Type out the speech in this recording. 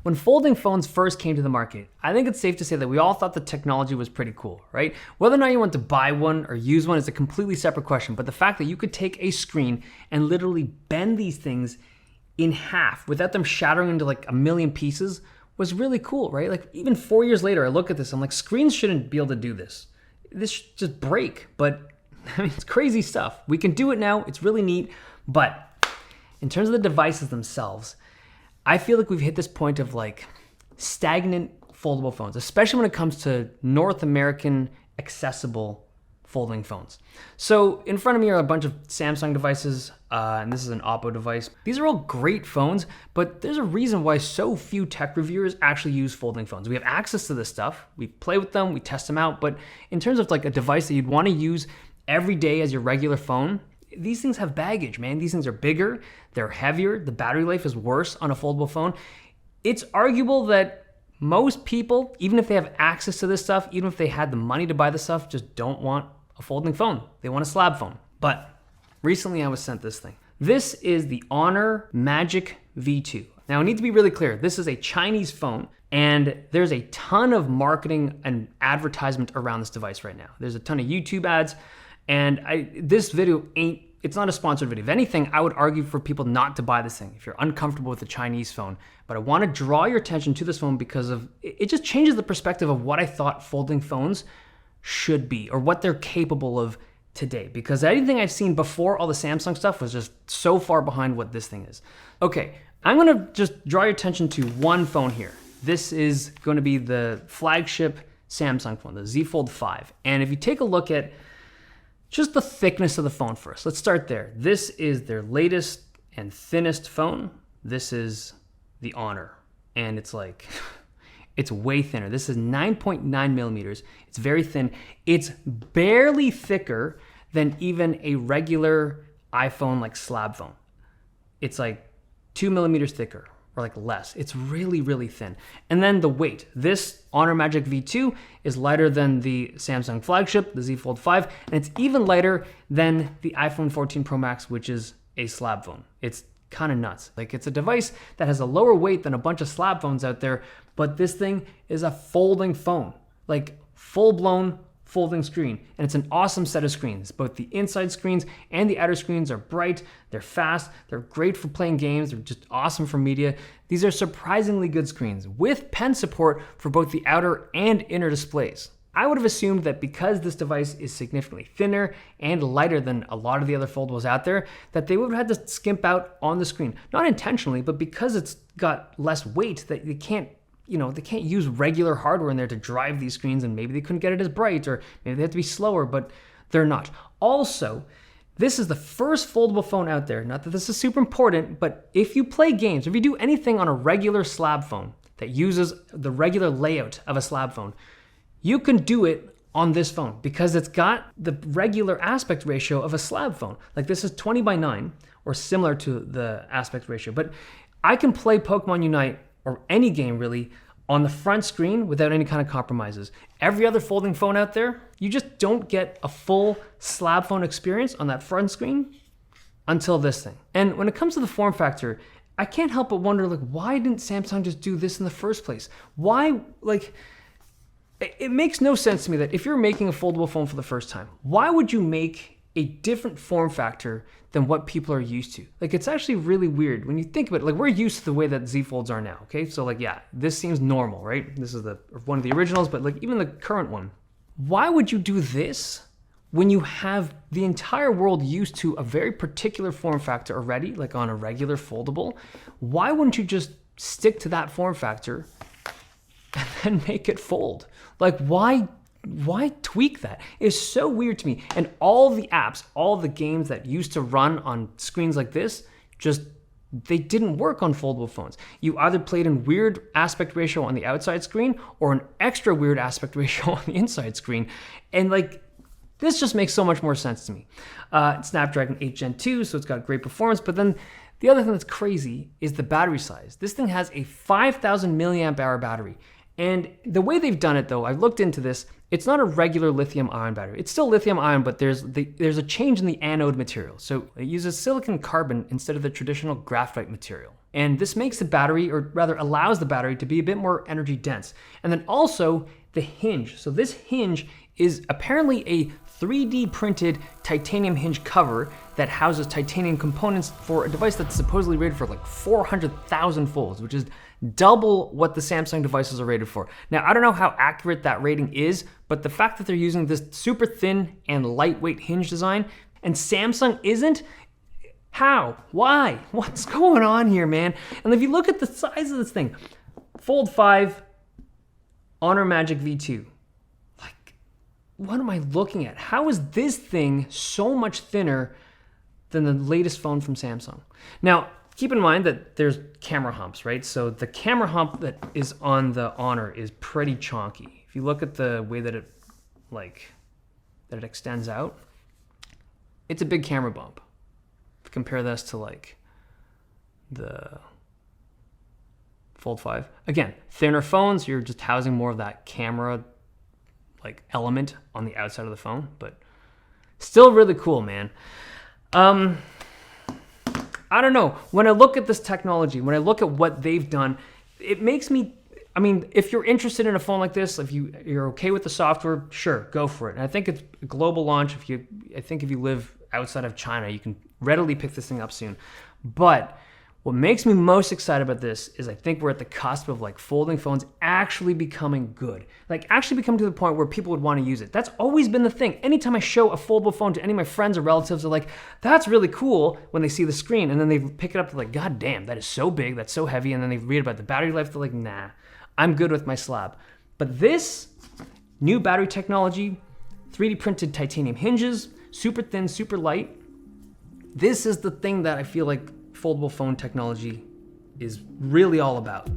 When folding phones first came to the market, I think it's safe to say that we all thought the technology was pretty cool, right? Whether or not you want to buy one or use one is a completely separate question, but the fact that you could take a screen and literally bend these things in half without them shattering into like a million pieces was really cool, right? Like even 4 years later, I look at this, I'm like, screens shouldn't be able to do this. This should just break, but I mean, it's crazy stuff. We can do it now, it's really neat, but in terms of the devices themselves, I feel like we've hit this point of like stagnant foldable phones, especially when it comes to North American accessible folding phones. So in front of me are a bunch of Samsung devices, and this is an Oppo device. These are all great phones, but there's a reason why so few tech reviewers actually use folding phones. We have access to this stuff, we play with them, we test them out, but in terms of like a device that you'd want to use every day as your regular phone, these things have baggage, man. These things are bigger, they're heavier, the battery life is worse on a foldable phone. It's arguable that most people, even if they have access to this stuff, even if they had the money to buy the stuff, just don't want a folding phone. They want a slab phone. But recently I was sent this thing. This is the Honor Magic V2. Now I need to be really clear, this is a Chinese phone and there's a ton of marketing and advertisement around this device right now. There's a ton of YouTube ads. And this video it's not a sponsored video. If anything, I would argue for people not to buy this thing if you're uncomfortable with the Chinese phone. But I want to draw your attention to this phone because it just changes the perspective of what I thought folding phones should be or what they're capable of today. Because anything I've seen before all the Samsung stuff was just so far behind what this thing is. Okay, I'm going to just draw your attention to one phone here. This is going to be the flagship Samsung phone, the Z Fold 5. And if you take a look at just the thickness of the phone first. Let's start there. This is their latest and thinnest phone. This is the Honor. And it's like, it's way thinner. This is 9.9 millimeters. It's very thin. It's barely thicker than even a regular iPhone like slab phone. It's like 2 millimeters thicker or like less. It's really, really thin. And then the weight. This Honor Magic V2 is lighter than the Samsung flagship, the Z Fold 5, and it's even lighter than the iPhone 14 Pro Max, which is a slab phone. It's kind of nuts. Like it's a device that has a lower weight than a bunch of slab phones out there, but this thing is a folding phone, like full-blown folding screen. And it's an awesome set of screens. Both the inside screens and the outer screens are bright, they're fast, they're great for playing games, they're just awesome for media. These are surprisingly good screens with pen support for both the outer and inner displays. I would have assumed that because this device is significantly thinner and lighter than a lot of the other foldables out there, that they would have had to skimp out on the screen. Not intentionally, but because it's got less weight, that they can't use regular hardware in there to drive these screens, and maybe they couldn't get it as bright, or maybe they have to be slower, but they're not. Also, this is the first foldable phone out there, not that this is super important, but if you play games, if you do anything on a regular slab phone that uses the regular layout of a slab phone, you can do it on this phone because it's got the regular aspect ratio of a slab phone. Like this is 20:9 or similar to the aspect ratio, but I can play Pokemon Unite or any game really on the front screen without any kind of compromises. Every other folding phone out there, you just don't get a full slab phone experience on that front screen until this thing. And when it comes to the form factor, I can't help but wonder, like, why didn't Samsung just do this in the first place? Why, like, it makes no sense to me that if you're making a foldable phone for the first time, why would you make a different form factor than what people are used to? Like, it's actually really weird when you think about it. Like, we're used to the way that Z Folds are now, okay? So like, yeah, this seems normal, right? This is one of the originals, but like even the current one. Why would you do this when you have the entire world used to a very particular form factor already, like on a regular foldable? Why wouldn't you just stick to that form factor and then make it fold? Like, why tweak that? It's so weird to me. And all the apps, all the games that used to run on screens like this, they didn't work on foldable phones. You either played in weird aspect ratio on the outside screen or an extra weird aspect ratio on the inside screen. And like, this just makes so much more sense to me. It's Snapdragon 8 Gen 2, so it's got great performance, but then the other thing that's crazy is the battery size. This thing has a 5,000 milliamp hour battery. And the way they've done it though, I looked into this, it's not a regular lithium ion battery. It's still lithium ion, but there's a change in the anode material. So it uses silicon carbon instead of the traditional graphite material. And this makes the battery, or rather allows the battery to be a bit more energy dense. And then also the hinge. So this hinge is apparently a 3D printed titanium hinge cover that houses titanium components for a device that's supposedly rated for like 400,000 folds, which is double what the Samsung devices are rated for. Now, I don't know how accurate that rating is, but the fact that they're using this super thin and lightweight hinge design and Samsung isn't, how? Why? What's going on here, man? And if you look at the size of this thing, Fold 5, Honor Magic V2. Like, what am I looking at? How is this thing so much thinner than the latest phone from Samsung? Now, keep in mind that there's camera humps, right? So the camera hump that is on the Honor is pretty chonky. If you look at the way that it extends out, it's a big camera bump. Compare this to like the Fold 5. Again, thinner phones, you're just housing more of that camera like element on the outside of the phone, but still really cool, man. I don't know. When I look at this technology, when I look at what they've done, it makes me, I mean, if you're interested in a phone like this, if you're okay with the software, sure, go for it. And I think it's a global launch. I think if you live outside of China, you can readily pick this thing up soon. But what makes me most excited about this is I think we're at the cusp of like folding phones actually becoming good. Like actually becoming to the point where people would want to use it. That's always been the thing. Anytime I show a foldable phone to any of my friends or relatives, they're like, that's really cool when they see the screen. And then they pick it up, they're like, God damn, that is so big, that's so heavy. And then they read about the battery life, they're like, nah, I'm good with my slab. But this new battery technology, 3D printed titanium hinges, super thin, super light, this is the thing that I feel like foldable phone technology is really all about.